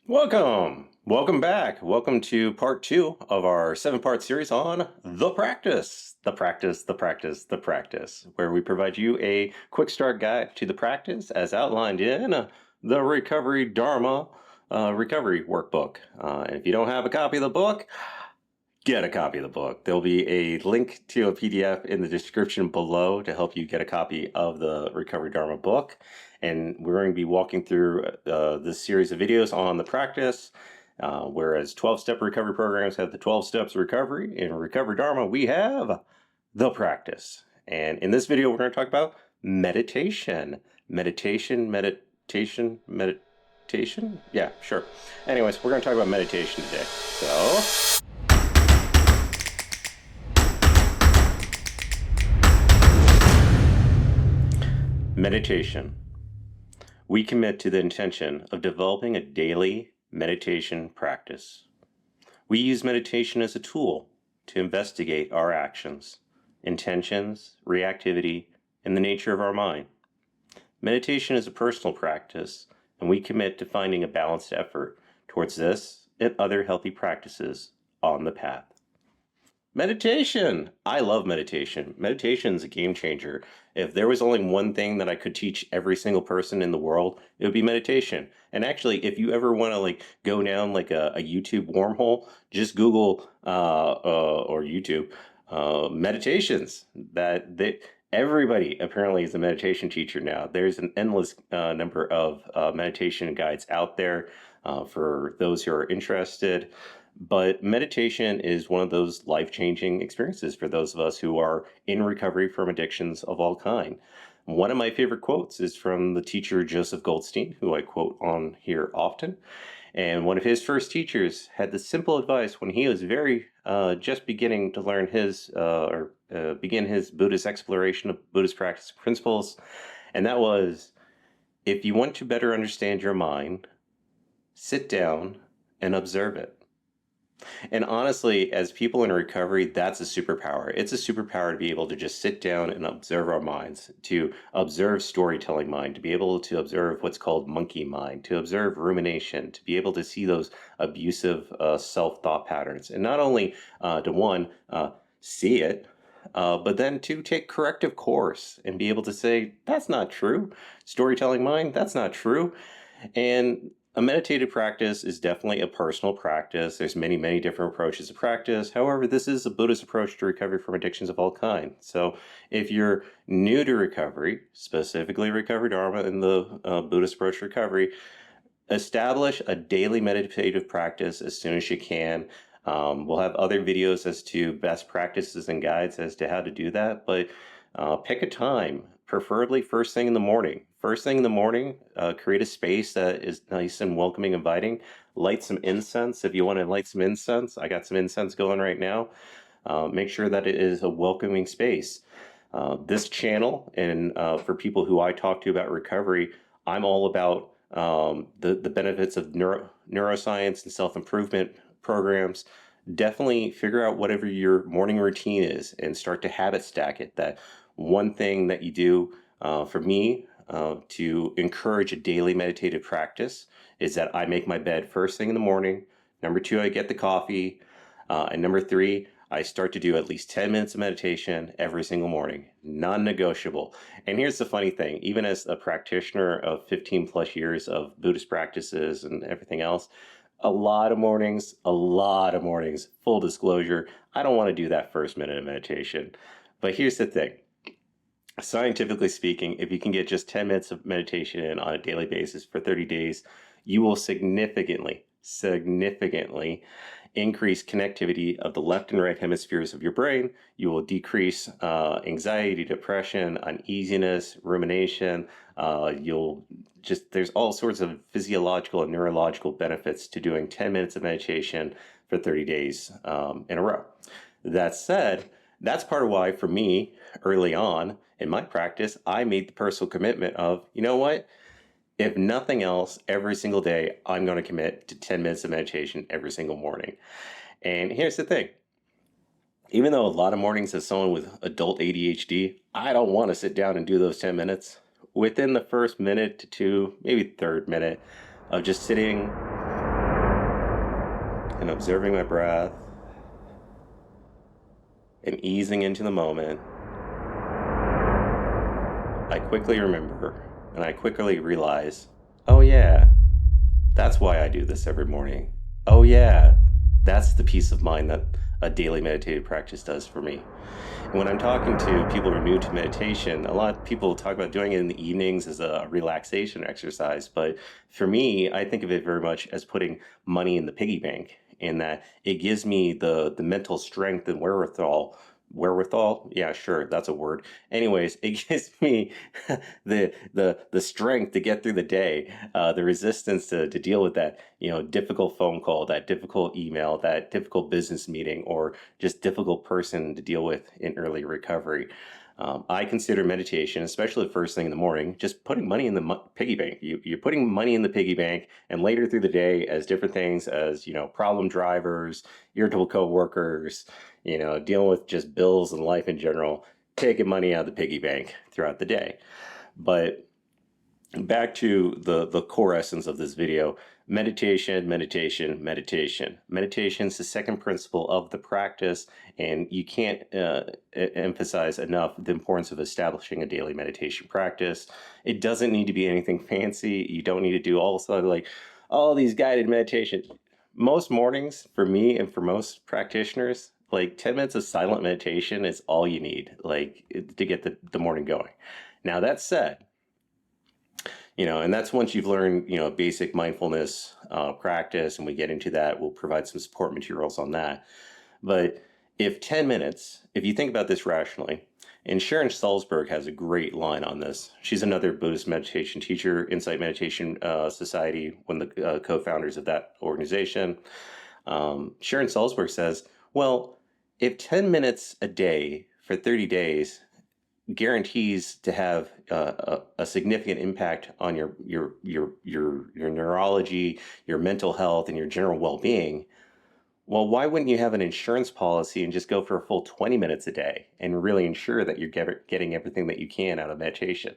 Welcome back. Welcome to part 2 of our 7-part series on the practice, where we provide you a quick start guide to the practice as outlined in the Recovery Dharma Recovery Workbook. And if you don't have a copy of the book, get a copy of the book. There'll be a link to a PDF in the description below to help you get a copy of the Recovery Dharma book. And we're going to be walking through this series of videos on the practice. Whereas 12-step recovery programs have the 12 steps of recovery, in Recovery Dharma we have the practice. And in this video we're going to talk about meditation. Meditation? Yeah, sure. Anyways, we're going to talk about meditation today. So meditation. We commit to the intention of developing a daily meditation practice. We use meditation as a tool to investigate our actions, intentions, reactivity, and the nature of our mind. Meditation is a personal practice, and we commit to finding a balanced effort towards this and other healthy practices on the path. Meditation! I love meditation. Meditation is a game changer. If there was only one thing that I could teach every single person in the world, it would be meditation. And actually, if you ever want to go down a YouTube wormhole, just Google or YouTube meditations. Everybody apparently is a meditation teacher now. There's an endless number of meditation guides out there for those who are interested. But meditation is one of those life-changing experiences for those of us who are in recovery from addictions of all kind. One of my favorite quotes is from the teacher Joseph Goldstein, who I quote on here often. And one of his first teachers had the simple advice when he was just beginning to learn begin his Buddhist exploration of Buddhist practice principles. And that was, if you want to better understand your mind, sit down and observe it. And honestly, as people in recovery, that's a superpower. It's a superpower to be able to just sit down and observe our minds, to observe storytelling mind, to be able to observe what's called monkey mind, to observe rumination, to be able to see those abusive self-thought patterns. And not only see it, but then to take corrective course and be able to say, that's not true. Storytelling mind, that's not true. And a meditative practice is definitely a personal practice. There's many, many different approaches to practice. However, this is a Buddhist approach to recovery from addictions of all kinds. So if you're new to recovery, specifically Recovery Dharma and the Buddhist approach to recovery, establish a daily meditative practice as soon as you can. We'll have other videos as to best practices and guides as to how to do that, but pick a time, preferably first thing in the morning. First thing in the morning, create a space that is nice and welcoming, inviting. Light some incense if you want to light some incense. I got some incense going right now. Make sure that it is a welcoming space. This channel, and for people who I talk to about recovery, I'm all about the benefits of neuroscience and self-improvement programs. Definitely figure out whatever your morning routine is and start to habit stack it. That one thing that you do for me to encourage a daily meditative practice is that I make my bed first thing in the morning. Number 2, I get the coffee. And number 3, I start to do at least 10 minutes of meditation every single morning, non-negotiable. And here's the funny thing, even as a practitioner of 15 plus years of Buddhist practices and everything else, a lot of mornings, full disclosure, I don't want to do that first minute of meditation. But here's the thing. Scientifically speaking, if you can get just 10 minutes of meditation in on a daily basis for 30 days, you will significantly increase connectivity of the left and right hemispheres of your brain. You will decrease anxiety, depression, uneasiness, rumination. There's all sorts of physiological and neurological benefits to doing 10 minutes of meditation for 30 days in a row. That said, that's part of why, for me, early on in my practice, I made the personal commitment of, you know what? If nothing else, every single day, I'm going to commit to 10 minutes of meditation every single morning. And here's the thing. Even though a lot of mornings as someone with adult ADHD, I don't want to sit down and do those 10 minutes. Within the first minute to 2, maybe third minute of just sitting and observing my breath and easing into the moment, I quickly remember and I quickly realize, oh yeah, that's why I do this every morning. Oh yeah, that's the peace of mind that a daily meditative practice does for me. And when I'm talking to people who are new to meditation, a lot of people talk about doing it in the evenings as a relaxation exercise. But for me, I think of it very much as putting money in the piggy bank, in that it gives me the mental strength and wherewithal, yeah, sure, that's a word. Anyways, it gives me the strength to get through the day, the resistance to deal with that, difficult phone call, that difficult email, that difficult business meeting, or just difficult person to deal with in early recovery. I consider meditation, especially the first thing in the morning, just putting money in the piggy bank. You're putting money in the piggy bank, and later through the day, as different things as, problem drivers, irritable coworkers, dealing with just bills and life in general, taking money out of the piggy bank throughout the day. But back to the core essence of this video: meditation, meditation, meditation. Meditation is the second principle of the practice, and you can't emphasize enough the importance of establishing a daily meditation practice. It doesn't need to be anything fancy. You don't need to do all these guided meditations. Most mornings, for me and for most practitioners, like 10 minutes of silent meditation is all you need, to get the morning going. Now, that said, and that's once you've learned, basic mindfulness practice, and we get into that, we'll provide some support materials on that. But if 10 minutes, if you think about this rationally, and Sharon Salzberg has a great line on this. She's another Buddhist meditation teacher, Insight Meditation Society, one of the co-founders of that organization. Sharon Salzberg says, well, if 10 minutes a day for 30 days guarantees to have a significant impact on your neurology, your mental health, and your general well-being, well, why wouldn't you have an insurance policy and just go for a full 20 minutes a day and really ensure that you're getting everything that you can out of meditation?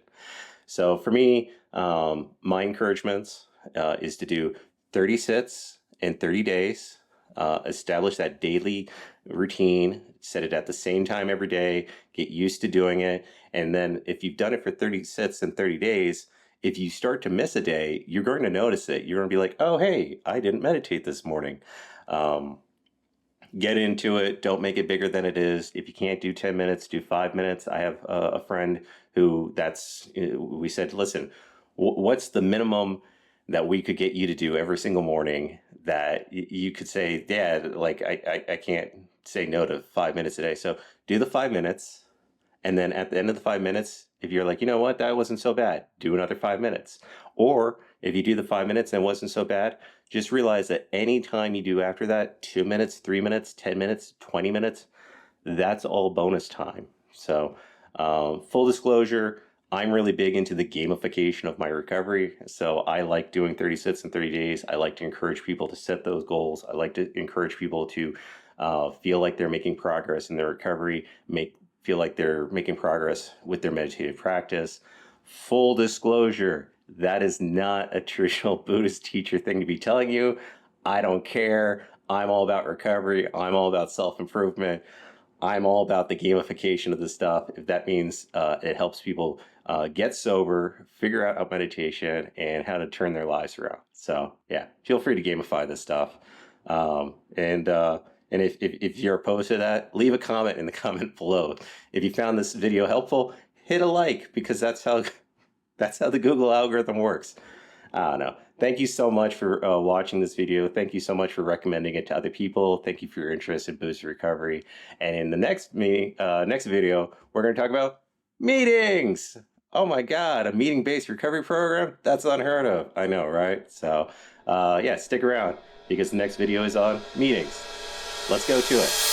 So for me, my encouragements is to do 30 sits in 30 days, establish that daily routine, set it at the same time every day, get used to doing it. And then if you've done it for 30 sits in 30 days, if you start to miss a day, you're going to notice it. You're going to be like, oh, hey, I didn't meditate this morning. Get into it. Don't make it bigger than it is. If you can't do 10 minutes, do 5 minutes. I have a friend who we said, listen, what's the minimum that we could get you to do every single morning that you could say, Dad, I can't say no to 5 minutes a day. So do the 5 minutes. And then at the end of the 5 minutes, if you're like, you know what, that wasn't so bad, do another 5 minutes. Or if you do the 5 minutes and it wasn't so bad, just realize that any time you do after that, 2 minutes, 3 minutes, 10 minutes, 20 minutes, that's all bonus time. So full disclosure, I'm really big into the gamification of my recovery. So I like doing 30 sits in 30 days. I like to encourage people to set those goals. I like to encourage people to feel like they're making progress in their recovery, feel like they're making progress with their meditative practice. Full disclosure, that is not a traditional Buddhist teacher thing to be telling you. I don't care. I'm all about recovery. I'm all about self-improvement. I'm all about the gamification of this stuff. If that means it helps people get sober, figure out meditation, and how to turn their lives around. So yeah, feel free to gamify this stuff. And if you're opposed to that, leave a comment in the comment below. If you found this video helpful, hit a like, because that's how the Google algorithm works. I don't know. Thank you so much for watching this video. Thank you so much for recommending it to other people. Thank you for your interest in Buddhist recovery. And in the next video, we're going to talk about meetings. Oh my God, a meeting-based recovery program? That's unheard of. I know, right? So yeah, stick around, because the next video is on meetings. Let's go to it.